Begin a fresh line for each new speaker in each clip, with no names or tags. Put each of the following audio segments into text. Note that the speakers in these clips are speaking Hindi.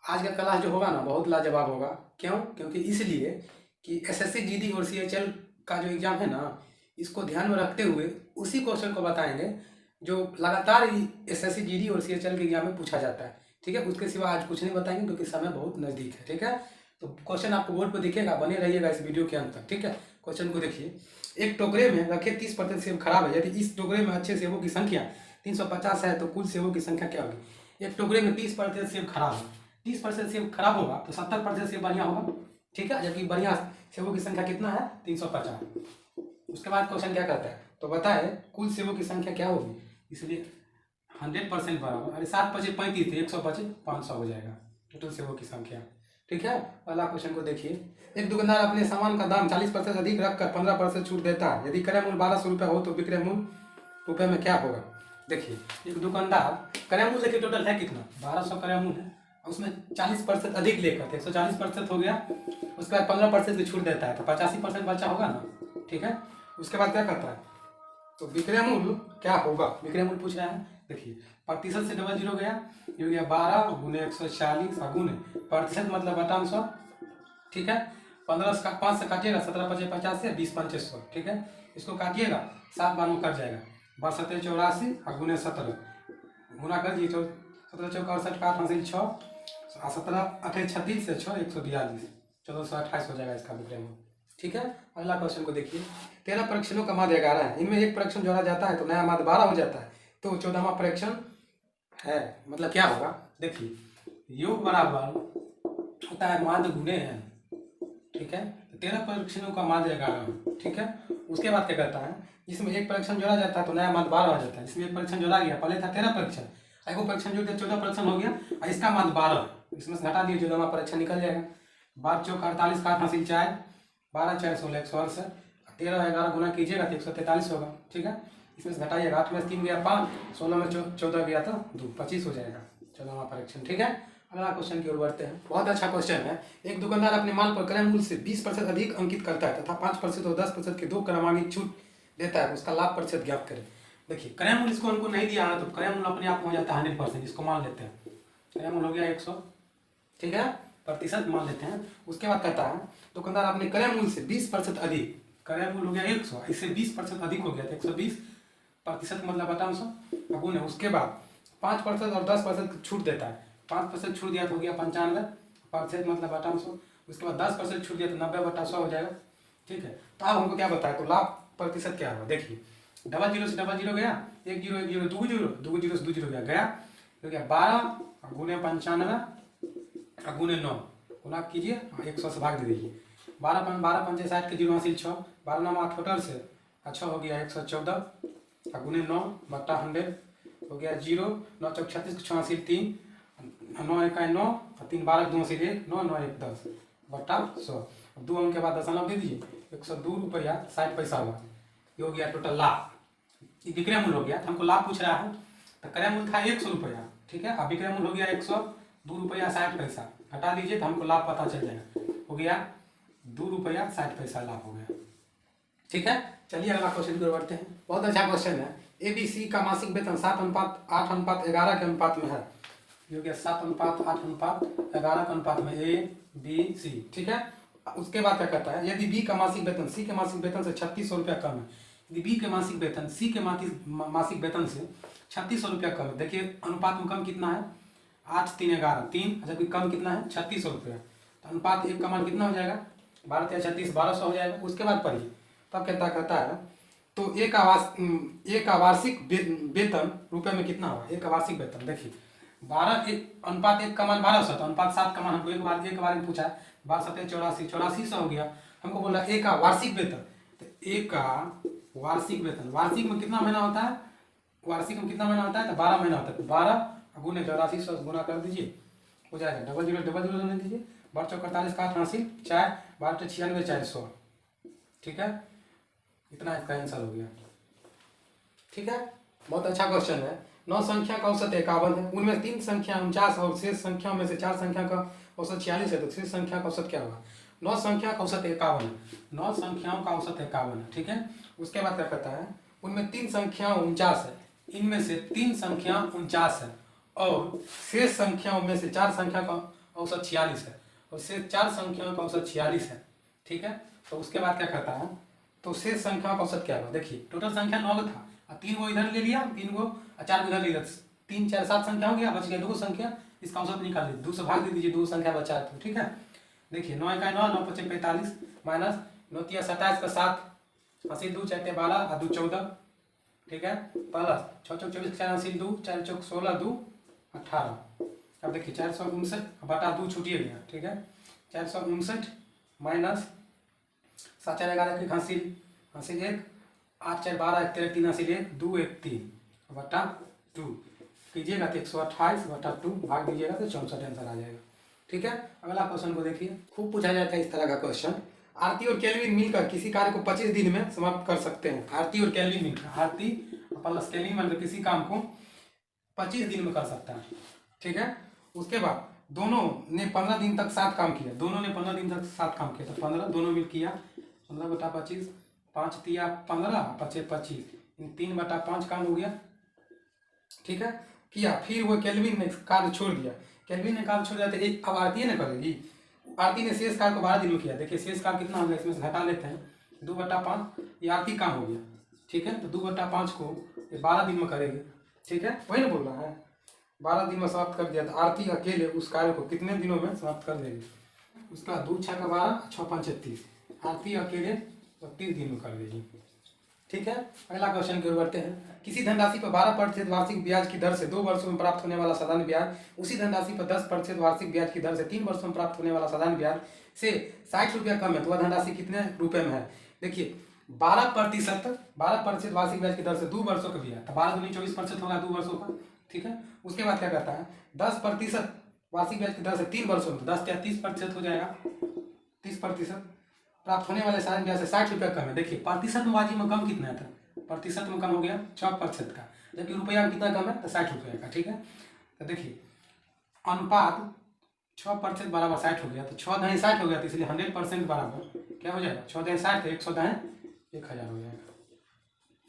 आज का क्लास जो होगा ना बहुत लाजवाब होगा। क्यों? क्योंकि इसलिए कि एसएससी जीडी और सीएचएल का जो एग्ज़ाम है ना, इसको ध्यान में रखते हुए उसी क्वेश्चन को बताएंगे जो लगातार एसएससी जीडी और सीएचएल के एग्जाम में पूछा जाता है। ठीक है, उसके सिवा आज कुछ नहीं बताएंगे क्योंकि समय बहुत नज़दीक है। ठीक है, तो क्वेश्चन आपको बोर्ड पर दिखेगा, बने रहिएगा इस वीडियो के अंत तक। ठीक है, क्वेश्चन को देखिए। एक टोकरे में रखे 30% सेब खराब है। यदि इस टोकरे में अच्छे सेबों की संख्या 350 है तो कुल सेबों की संख्या क्या होगी? एक टोकरे में 30% सेब खराब है। 30% सेब खराब होगा तो 70% सेब बढ़िया होगा। ठीक है, जबकि बढ़िया सेबों की संख्या कितना है? 350। उसके बाद क्वेश्चन क्या कहता है, तो बताए कुल सेबों की संख्या क्या होगी। इसलिए 100% बराबर, अरे 7×5 = 35 थे, 100×5 = 500 हो जाएगा टोटल सेबों की संख्या। ठीक है, पहला क्वेश्चन को देखिए। एक दुकानदार अपने सामान का दाम 40% अधिक रखकर 15% छूट देता है। यदि क्रय मूल्य 1200 रुपये हो तो विक्रय मूल्य रुपये में क्या होगा? देखिए, एक दुकानदार, क्रय मूल्य देखिए टोटल है कितना? 1200 क्रय मूल्य है, उसमें 40% अधिक लेकर 140% हो गया। उसके बाद 15% की छूट देता है तो 85% बचा होगा ना। ठीक है, उसके बाद क्या करता है, तो विक्रय मूल्य क्या होगा? विक्रय मूल्य पूछ रहा है। देखिए, प्रतिशत से डबल जीरो गया, ये हो गया 12 गुने 140 गुने प्रतिशत मतलब बटा 100। ठीक है, 15 से 5 से काटिएगा, 17×5 = 50 से 20×5 = 100। ठीक है, इसको काटिएगा, 7 बार में कट जाएगा, 12×7 = 84 और गुने 17 गुना कर दिए, 17×4 = 68 हासिल 6 17×8 = 36 से 6 142 1428 हो जाएगा इसका विक्रय मूल्य। ठीक है, अगला क्वेश्चन को देखिए। 13 परीक्षणों का माध्य 11 है, इनमें एक परीक्षण जोड़ा जाता है तो नया माध्य 12 हो जाता है, तो 14वां परीक्षण है, मतलब क्या होगा? देखिए, योग बराबर होता है माध्य गुणे है। ठीक है, तो 13 परीक्षणों का माध्य 11। ठीक है, उसके बाद क्या करता है, जिसमें एक परीक्षण जोड़ा जाता है तो नया माध्य 12 हो जाता है। इसमें एक परीक्षण जोड़ा गया, पहले था 13 परीक्षण, एक परीक्षण जोड़ दिया 14 परीक्षण हो गया और इसका माध्य 12, इसमें से घटा दिए 14वां परीक्षण निकल जाएगा। 12×4 = 48 का 8 हासिल 4 12×4 = 16 168 13 11 गुना कीजिएगा तो 143 होगा। ठीक है, इसमें से घटाइएगा, 8 में से 3 गया 5, 16 में 14 गया तो 2 25 हो जाएगा 14वां परीक्षण। ठीक है, अगला क्वेश्चन की ओर बढ़ते हैं। बहुत अच्छा क्वेश्चन है। एक दुकानदार अपने माल पर क्रय मूल्य से 20% अधिक अंकित करता है तथा 5% और 10% के 2 क्रमांकित छूट देता है, उसका लाभ प्रतिशत ज्ञात करें। देखिए, क्रय मूल्य इसको हमको नहीं दिया है तो क्रय मूल्य अपने आप हो जाता है 100%, इसको मान लेते हैं। क्रय मूल्य हो गया 100। ठीक है, प्रतिशत मान लेते हैं। उसके बाद कहता है दुकानदार अपने क्रय मूल्य से 20% अधिक, क्रय मूल्य हो गया 100, इससे 20% अधिक हो गया तो 120 प्रतिशत मतलब बटा 100 गुण है। उसके बाद 5% और 10% छूट देता है, 5% छूट दिया तो हो गया 95% मतलब बटा 100। उसके बाद 10% छूट दिया तो 90/100 हो जाएगा। ठीक है, तो अब हमको क्या बताया, तो लाभ प्रतिशत क्या होगा? देखिए, डबल जीरो से डबल जीरो गया, 1 0 1 0 2 0 2 0 से 2 0 गया हो गया 12 गुने 95 गुने 9 गुना कीजिए, 100 से भाग दे दीजिए। 12 5 60 के 0 हासिल 6 12 9 टोटल से अच्छा हो गया 114 गुने 9/100 हो गया 0 9 × 36 6 हासिल 3 9 1 9 3 12 2 हासिल 1 9 9 1 10 बटा 100। 2 अंक के बाद दशमलव दे दीजिए, 102 रुपया 60 पैसा हुआ। ये हो गया टोटल लाभ। ये विक्रय मूल्य हो गया, तो हमको लाभ पूछ रहा है, तो क्रय मूल्य था 100 रुपया। ठीक है, अब विक्रय मूल्य हो गया 102 रुपया 60 पैसा, हटा दीजिए तो हमको लाभ पता चल जाएगा, हो गया 2 रुपया 60 पैसा लाभ हो गया। ठीक है, चलिए अगला क्वेश्चन की ओर बढ़ते हैं। बहुत अच्छा क्वेश्चन है। ABC का मासिक वेतन 7:8:11 के अनुपात में है। ये हो गया 7:8:11 के अनुपात में ABC। ठीक है, उसके बाद क्या कहता है, यदि B का मासिक वेतन C के मासिक वेतन से 3600 रुपया कम है, यदि B के मासिक वेतन C के मासिक वेतन से 3600 रुपया कम है। देखिए, अनुपात में कम कितना है? 8 3 11 3, जबकि कम कितना है? 3600 रुपया। तो अनुपात 1 का मान कितना हो जाएगा? 12 3 36 1200 हो जाएगा। उसके बाद पढ़िए, तब कहता है तो एक वार्षिक वेतन रुपए में कितना होगा? एक वार्षिक वेतन देखिए, 12 1 अनुपात 1 का मान 1200 तो अनुपात 7 का मान हमको एक बार में पूछा है, 12 7 84 8400 हो गया। हमको बोला एक का वार्षिक वेतन, तो एक का वार्षिक वेतन, वार्षिक में कितना महीना होता है? वार्षिक में कितना महीना होता है? तो 12 महीना होता है। तो 12 गुने 8400 गुना कर दीजिए, हो जाएगा डबल जीरो लेने दीजिए, 12 × 4 = 48 का 8 हासिल 4 12 × 6 = 400। ठीक है, इतना इसका आंसर हो गया। ठीक है, बहुत अच्छा क्वेश्चन है। 9 संख्या का औसत 51 है, उनमें 3 संख्या 49 और शेष संख्याओं में से 4 संख्या का औसत 46 है, तो शेष संख्या का औसत क्या होगा? 9 संख्या का औसत 51 है, 9 संख्याओं का औसत 51 है। ठीक है, उसके बाद क्या कहता है, उनमें 3 संख्या 49 है, इनमें से 3 संख्या 49 है और शेष संख्याओं में से 4 संख्या का औसत 46 है और शेष 4 संख्याओं का औसत 46 है। ठीक है, तो उसके बाद क्या करता है, तो शेष संख्याओं का औसत क्या होगा, देखिए टोटल संख्या 9 था और 3 गो इधर ले लिया, 3 गो 4 इधर ले लिया, 3 4 7 संख्या हो गया, बच गया 2 संख्या, इसका औसत निकाल लीजिए, 2 से भाग दे दीजिए, 2 संख्या बचा है तो ठीक है। देखिए 9 का 9, 9 5 45 माइनस 9 तिया 27 का 7, 80 2 4 12 और 2 14, ठीक है, प्लस 6 चौक 24 4 80 2 4 चौक 16 2 18। अब देखिए 459 बटा 2 छूटिए गया, ठीक है, 459 माइनस 7 4 11 की हासिल हासिल 1 8 4 12 1 13 3 हासिल 1 2 1 3 बटा 2 कीजिएगा तो 128 बटा 2 भाग दीजिएगा तो 64 आंसर आ जाएगा। ठीक है, अगला क्वेश्चन को देखिए, खूब पूछा जाता है इस तरह का क्वेश्चन। आरती और केल्विन मिलकर किसी कार्य को 25 दिन में समाप्त कर सकते हैं। आरती और केल्विन मिलकर, आरती प्लस केल्विन मिलकर किसी काम को 25 दिन में कर सकता है। ठीक है, उसके बाद दोनों ने 15 दिन तक साथ काम किया, दोनों ने 15 दिन तक साथ काम किया, तो 15 दोनों मिल किया, 15 बटा 25 5 तिया 15 5 25 इन 3 बटा 5 काम हो गया। ठीक है, किया, फिर वो केल्विन ने कार्य छोड़ दिया, केल्विन ने कार्य छोड़ दिया तो एक अब आरती ने करेगी, आरती ने शेष कार्य को 12 दिन में किया। देखिए शेष कार्य कितना हो गया, इसमें से घटा लेते हैं, 2 बटा 5 ये आरती काम हो गया। ठीक है, तो 2 बटा 5 को ये 12 दिन में करेगी। ठीक है, वही ना बोल रहा है, 12 दिन में समाप्त कर दिया, तो आरती अकेले उस कार्य को कितने दिनों में समाप्त कर देगी। उसका 2 6 का 12 6 5 30, आरती अकेले 30 दिन में कर देगी। ठीक है, अगला क्वेश्चन की ओर बढ़ते हैं। किसी धनराशि पर 12% वार्षिक ब्याज की दर से 2 वर्षों में प्राप्त होने वाला साधारण ब्याज उसी धनराशि पर 10% वार्षिक ब्याज की दर से 3 वर्षों में प्राप्त होने वाला साधारण ब्याज से 60 रुपया कम है, तो वह धनराशि कितने रुपए में है। देखिए 12% वार्षिक ब्याज की दर से 2 वर्षों का ब्याज, तो 12 दूनी 24% होगा 2 वर्षों का। ठीक है, उसके बाद क्या करता है, 10% वार्षिक ब्याज की दर से 3 वर्षों में, 10 या 30% हो जाएगा, 30% प्राप्त होने वाले साधारण ब्याज से 60 रुपया कम है। देखिए प्रतिशत में बाजी में कम कितना था, प्रतिशत में कम हो गया 6% का, जबकि रुपया में कितना कम है, तो 60 रुपये का। ठीक है, तो देखिए अनुपात 6% बराबर 60 हो गया, तो 6 दाएं 60 हो गया, तो इसलिए 100% बराबर क्या हो जाएगा, 6 दाएं 60 100 दाएं 1000 हो जाएगा।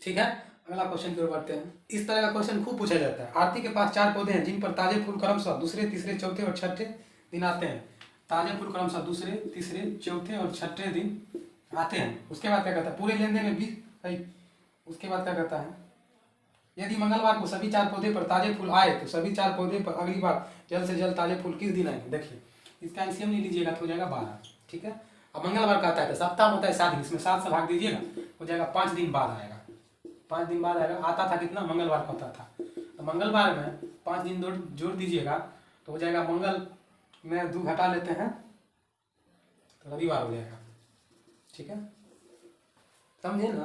ठीक है, अगला क्वेश्चन की ओर बढ़ते हैं। इस तरह का क्वेश्चन खूब पूछा जाता है। आरती के पास 4 पौधे हैं जिन पर ताजे फूल क्रमशः दूसरे तीसरे चौथे और छठे दिन आते हैं। ताजे फूल क्रमशः दूसरे तीसरे चौथे और छठे दिन आते हैं। उसके बाद क्या करता है, पूरे लेन देन में 20, उसके बाद क्या करता है, यदि मंगलवार को सभी 4 पौधे पर ताजे फूल आए तो सभी 4 पौधे पर अगली बार जल्द से जल्द ताजे फूल किस दिन आएंगे। देखिए इसका एलसीएम नहीं लीजिएगा तो हो जाएगा 12। ठीक है, अब मंगलवार का आता है तो सप्ताह में होता है 7 दिन, इसमें 7 से भाग दीजिएगा हो जाएगा 5 दिन बाद आएगा, 5 दिन बाद आएगा। आता था कितना, मंगलवार को आता था, तो मंगलवार में 5 दिन जोड़ दीजिएगा तो हो जाएगा, मंगल में 2 घटा लेते हैं तो रविवार हो जाएगा। ठीक है, समझे ना।